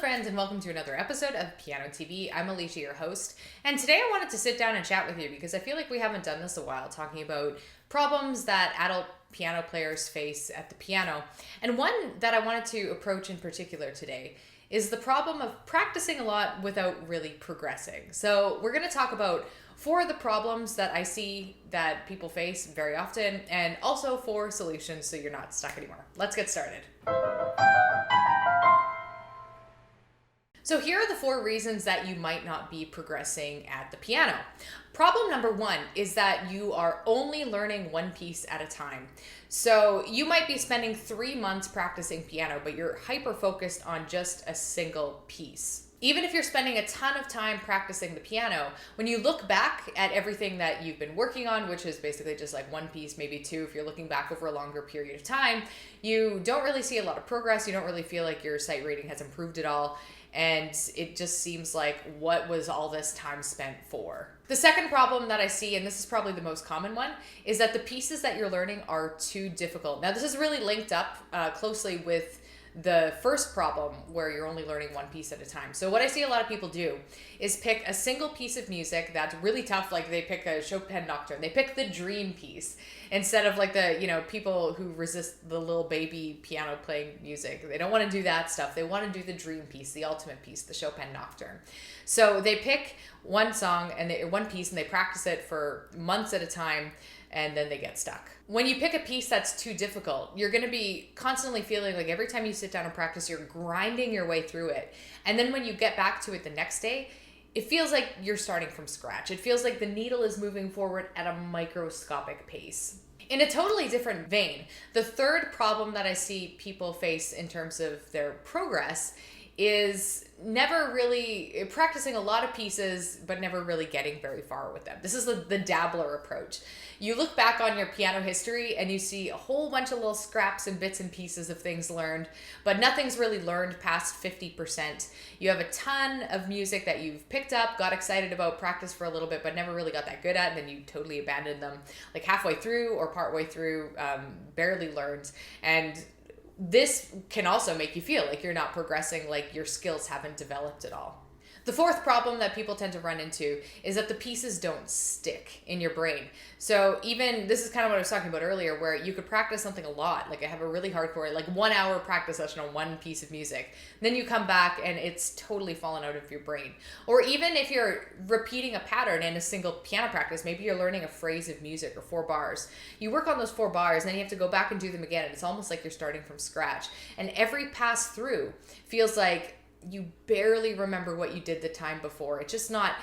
friends, and welcome to another episode of Piano TV. I'm Allysia, your host, and today I wanted to sit down and chat with you because I feel like we haven't done this a while, talking about problems that adult piano players face at the piano. And one that I wanted to approach in particular today is the problem of practicing a lot without really progressing. So we're going to talk about 4 of the problems that I see that people face very often, and also 4 solutions so you're not stuck anymore. Let's get started. So here are the 4 reasons that you might not be progressing at the piano. Problem number 1 is that you are only learning one piece at a time. So you might be spending 3 months practicing piano, but you're hyper-focused on just a single piece. Even if you're spending a ton of time practicing the piano, when you look back at everything that you've been working on, which is basically just like one piece, maybe 2, if you're looking back over a longer period of time, you don't really see a lot of progress. You don't really feel like your sight rating has improved at all. And it just seems like, what was all this time spent for? The second problem that I see, and this is probably the most common one, is that the pieces that you're learning are too difficult. Now, this is really linked up closely with the first problem where you're only learning one piece at a time. So what I see a lot of people do is pick a single piece of music that's really tough, like they pick a Chopin Nocturne, they pick the dream piece instead of like the, people who resist the little baby piano playing music. They don't want to do that stuff. They want to do the dream piece, the ultimate piece, the Chopin Nocturne. So they pick one song and one piece and they practice it for months at a time, and then they get stuck. When you pick a piece that's too difficult, you're going to be constantly feeling like every time you sit down and practice, you're grinding your way through it. And then when you get back to it the next day, it feels like you're starting from scratch. It feels like the needle is moving forward at a microscopic pace. In a totally different vein, the third problem that I see people face in terms of their progress is never really practicing a lot of pieces, but never really getting very far with them. This is the dabbler approach. You look back on your piano history and you see a whole bunch of little scraps and bits and pieces of things learned, but nothing's really learned past 50%. You have a ton of music that you've picked up, got excited about, practiced for a little bit, but never really got that good at, and then you totally abandoned them like halfway through or partway through, barely learned. And this can also make you feel like you're not progressing, like your skills haven't developed at all. The fourth problem that people tend to run into is that the pieces don't stick in your brain. So even, this is kind of what I was talking about earlier, where you could practice something a lot, like I have a really hardcore, like 1 hour practice session on one piece of music. Then you come back and it's totally fallen out of your brain. Or even if you're repeating a pattern in a single piano practice, maybe you're learning a phrase of music or 4 bars. You work on those 4 bars, and then you have to go back and do them again, and it's almost like you're starting from scratch. And every pass through feels like you barely remember what you did the time before. It's not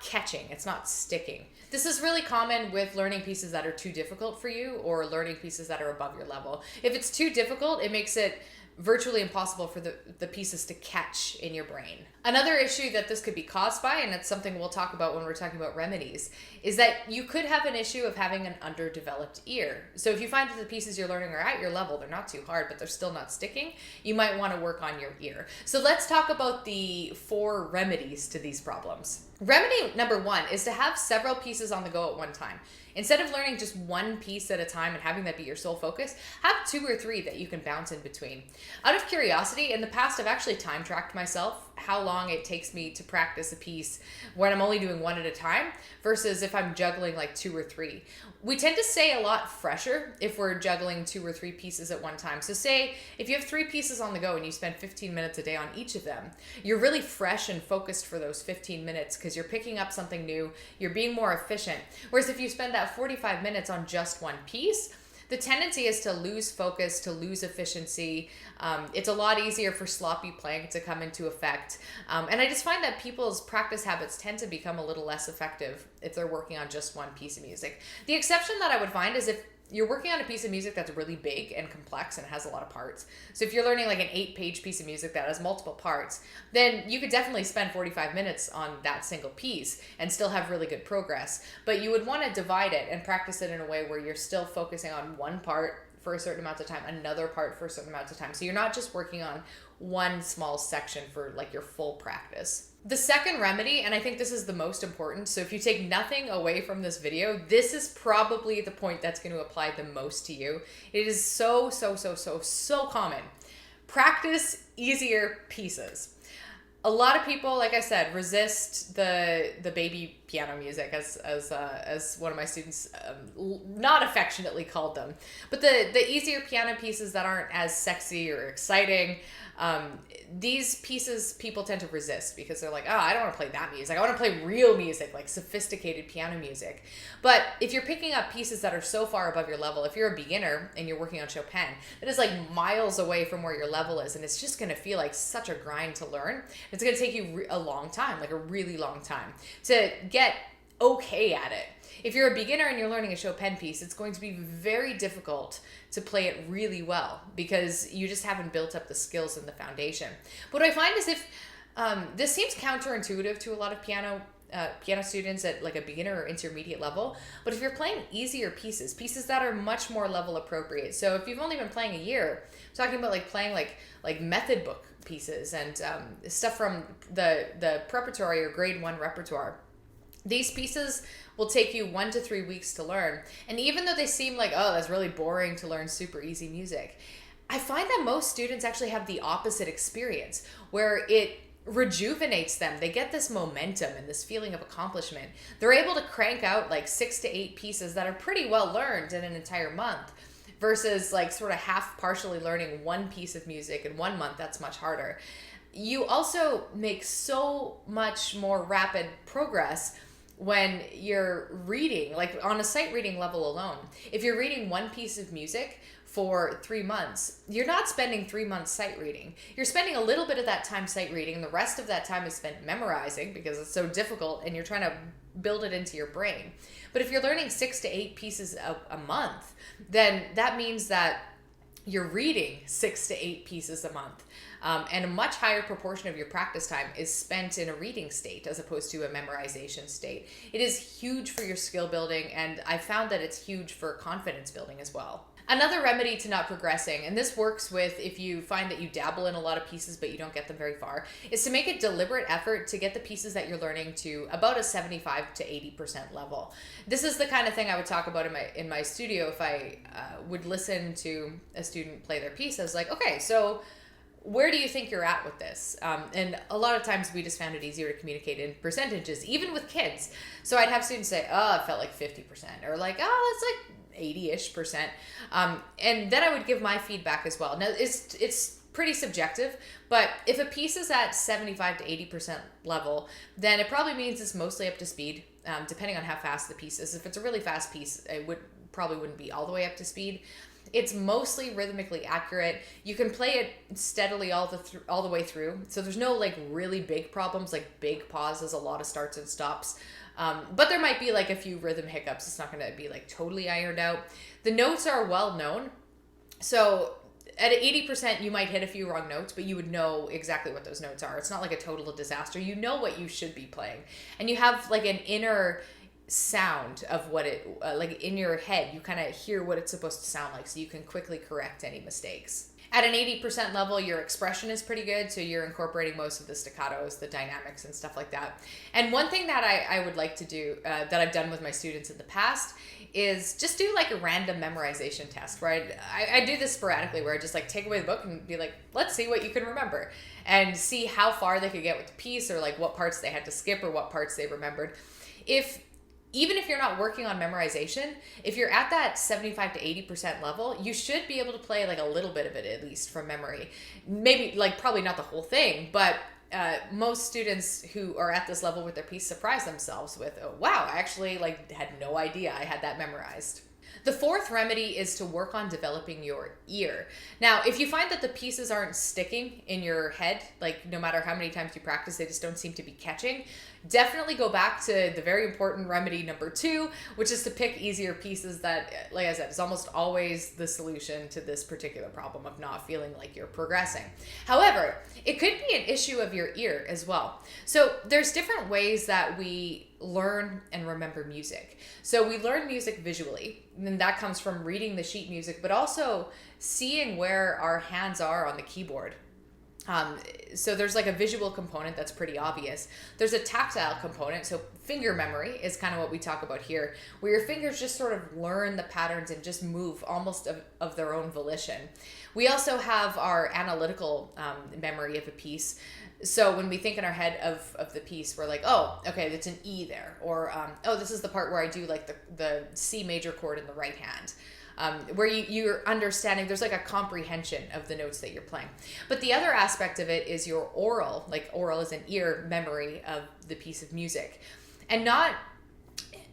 catching, it's not sticking. This is really common with learning pieces that are too difficult for you or learning pieces that are above your level. If it's too difficult, it makes it virtually impossible for the pieces to catch in your brain. Another issue that this could be caused by, and it's something we'll talk about when we're talking about remedies, is that you could have an issue of having an underdeveloped ear. So if you find that the pieces you're learning are at your level, they're not too hard, but they're still not sticking, you might want to work on your ear. So let's talk about the 4 remedies to these problems. Remedy number 1 is to have several pieces on the go at one time. Instead of learning just one piece at a time and having that be your sole focus, have 2 or 3 that you can bounce in between. Out of curiosity, in the past, I've actually time tracked myself how long it takes me to practice a piece when I'm only doing 1 at a time versus if I'm juggling like 2 or 3. We tend to stay a lot fresher if we're juggling 2 or 3 pieces at one time. So say if you have 3 pieces on the go and you spend 15 minutes a day on each of them, you're really fresh and focused for those 15 minutes because you're picking up something new, you're being more efficient. Whereas if you spend that 45 minutes on just one piece, the tendency is to lose focus, to lose efficiency. It's a lot easier for sloppy playing to come into effect. And I just find that people's practice habits tend to become a little less effective if they're working on just one piece of music. The exception that I would find is if you're working on a piece of music that's really big and complex and has a lot of parts. So if you're learning like an 8-page piece of music that has multiple parts, then you could definitely spend 45 minutes on that single piece and still have really good progress. But you would want to divide it and practice it in a way where you're still focusing on one part for a certain amount of time, another part for a certain amount of time. So you're not just working on one small section for like your full practice. The second remedy, and I think this is the most important, so if you take nothing away from this video, this is probably the point that's going to apply the most to you. It is so common. Practice easier pieces. A lot of people, like I said, resist the baby piano music, as one of my students not affectionately called them, but the easier piano pieces that aren't as sexy or exciting. These pieces people tend to resist because they're like, oh, I don't want to play that music. I want to play real music, like sophisticated piano music. But if you're picking up pieces that are so far above your level, if you're a beginner and you're working on Chopin, that is like miles away from where your level is, and it's just going to feel like such a grind to learn. It's going to take you a long time, like a really long time, to get okay at it. If you're a beginner and you're learning a Chopin piece, it's going to be very difficult to play it really well because you just haven't built up the skills and the foundation. What I find is if this seems counterintuitive to a lot of piano students at like a beginner or intermediate level, but if you're playing easier pieces that are much more level appropriate. So if you've only been playing a year, I'm talking about like playing like method book pieces and stuff from the preparatory or grade 1 repertoire. These pieces will take you 1 to 3 weeks to learn. And even though they seem like, oh, that's really boring to learn super easy music, I find that most students actually have the opposite experience where it rejuvenates them. They get this momentum and this feeling of accomplishment. They're able to crank out like 6 to 8 pieces that are pretty well learned in an entire month versus like sort of half partially learning one piece of music in 1 month. That's much harder. You also make so much more rapid progress when you're reading, like on a sight reading level alone. If you're reading one piece of music for 3 months, you're not spending 3 months sight reading. You're spending a little bit of that time sight reading, and the rest of that time is spent memorizing because it's so difficult and you're trying to build it into your brain. But if you're learning 6 to 8 pieces a month, then that means that you're reading 6 to 8 pieces a month. And a much higher proportion of your practice time is spent in a reading state as opposed to a memorization state. It is huge for your skill building, and I found that it's huge for confidence building as well. Another remedy to not progressing, and this works with if you find that you dabble in a lot of pieces but you don't get them very far, is to make a deliberate effort to get the pieces that you're learning to about a 75 to 80% level. This is the kind of thing I would talk about in my studio if I would listen to a student play their piece. I was like, okay, so where do you think you're at with this? And a lot of times we just found it easier to communicate in percentages, even with kids. So I'd have students say, oh, it felt like 50%, or like, oh, that's like 80-ish%. And then I would give my feedback as well. Now, it's pretty subjective, but if a piece is at 75 to 80% level, then it probably means it's mostly up to speed, depending on how fast the piece is. If it's a really fast piece, it probably wouldn't be all the way up to speed. It's mostly rhythmically accurate. You can play it steadily all the way through. So there's no like really big problems, like big pauses, a lot of starts and stops. But there might be like a few rhythm hiccups. It's not going to be like totally ironed out. The notes are well known. So at 80%, you might hit a few wrong notes, but you would know exactly what those notes are. It's not like a total disaster. You know what you should be playing. And you have like an inner sound of what it like in your head. You kind of hear what it's supposed to sound like, so you can quickly correct any mistakes. At an 80% level, your expression is pretty good, so you're incorporating most of the staccatos, the dynamics, and stuff like that. And one thing that I would like to do, that I've done with my students in the past, is just do like a random memorization test, where I do this sporadically, where I just like take away the book and be like, let's see what you can remember, and see how far they could get with the piece, or like what parts they had to skip, or what parts they remembered. Even if you're not working on memorization, if you're at that 75 to 80% level, you should be able to play like a little bit of it at least from memory. Maybe like probably not the whole thing, but most students who are at this level with their piece surprise themselves with, oh wow, I actually like had no idea I had that memorized. The fourth remedy is to work on developing your ear. Now, if you find that the pieces aren't sticking in your head, like no matter how many times you practice, they just don't seem to be catching, definitely go back to the very important remedy number 2, which is to pick easier pieces. That, like I said, is almost always the solution to this particular problem of not feeling like you're progressing. However, it could be an issue of your ear as well. So there's different ways that we learn and remember music. So we learn music visually, and that comes from reading the sheet music, but also seeing where our hands are on the keyboard. So there's like a visual component that's pretty obvious. There's a tactile component. So finger memory is kind of what we talk about here, where your fingers just sort of learn the patterns and just move almost of their own volition. We also have our analytical memory of a piece. So when we think in our head of the piece, we're like, oh, okay, that's an E there. Or, oh, this is the part where I do like the C major chord in the right hand. Where you're understanding, there's like a comprehension of the notes that you're playing. But the other aspect of it is your oral, like oral is an ear memory of the piece of music. And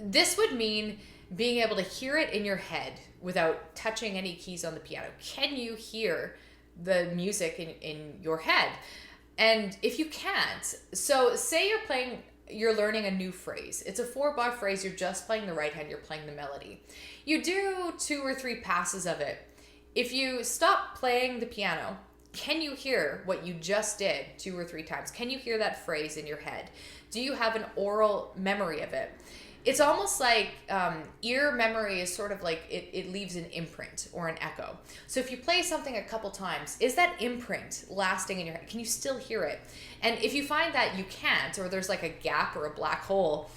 this would mean being able to hear it in your head without touching any keys on the piano. Can you hear the music in your head? And if you can't, so say you're learning a new phrase. It's a 4-bar phrase. You're just playing the right hand. You're playing the melody. You do 2 or 3 passes of it. If you stop playing the piano, can you hear what you just did 2 or 3 times? Can you hear that phrase in your head? Do you have an oral memory of it? It's almost like ear memory is sort of like it leaves an imprint or an echo. So if you play something a couple times, is that imprint lasting in your head? Can you still hear it? And if you find that you can't, or there's like a gap or a black hole,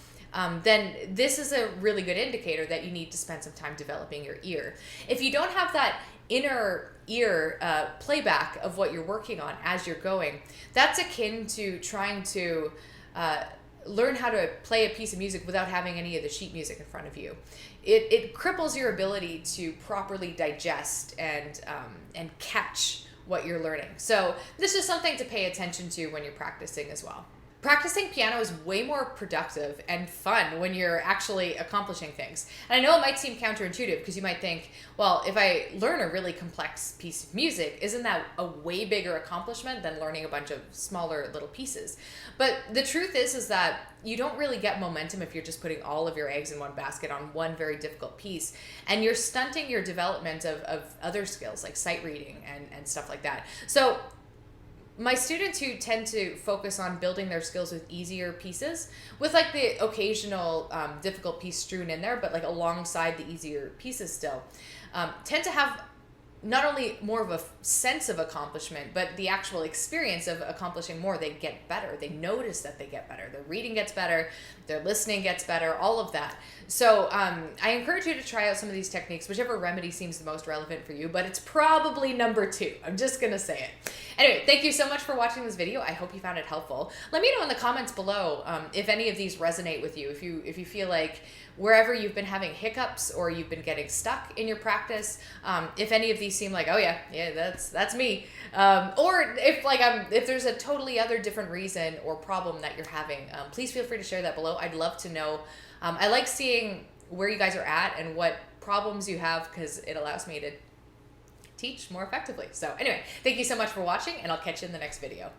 then this is a really good indicator that you need to spend some time developing your ear. If you don't have that inner ear playback of what you're working on as you're going, that's akin to trying to learn how to play a piece of music without having any of the sheet music in front of you. It cripples your ability to properly digest and catch what you're learning. So this is something to pay attention to when you're practicing as well. Practicing piano is way more productive and fun when you're actually accomplishing things. And I know it might seem counterintuitive because you might think, well, if I learn a really complex piece of music, isn't that a way bigger accomplishment than learning a bunch of smaller little pieces? But the truth is that you don't really get momentum if you're just putting all of your eggs in one basket on one very difficult piece. And you're stunting your development of other skills like sight reading and stuff like that. So my students who tend to focus on building their skills with easier pieces, with like the occasional difficult piece strewn in there, but like alongside the easier pieces still, tend to have not only more of a sense of accomplishment, but the actual experience of accomplishing more. They get better. They notice that they get better. Their reading gets better. Their listening gets better, all of that. So I encourage you to try out some of these techniques, whichever remedy seems the most relevant for you, but it's probably number 2. I'm just going to say it. Anyway, thank you so much for watching this video. I hope you found it helpful. Let me know in the comments below if any of these resonate with you, if you feel like wherever you've been having hiccups or you've been getting stuck in your practice, if any of these seem like, oh yeah, that's me, or if there's a totally other different reason or problem that you're having, please feel free to share that below. I'd love to know. I like seeing where you guys are at and what problems you have because it allows me to teach more effectively. So anyway, thank you so much for watching, and I'll catch you in the next video.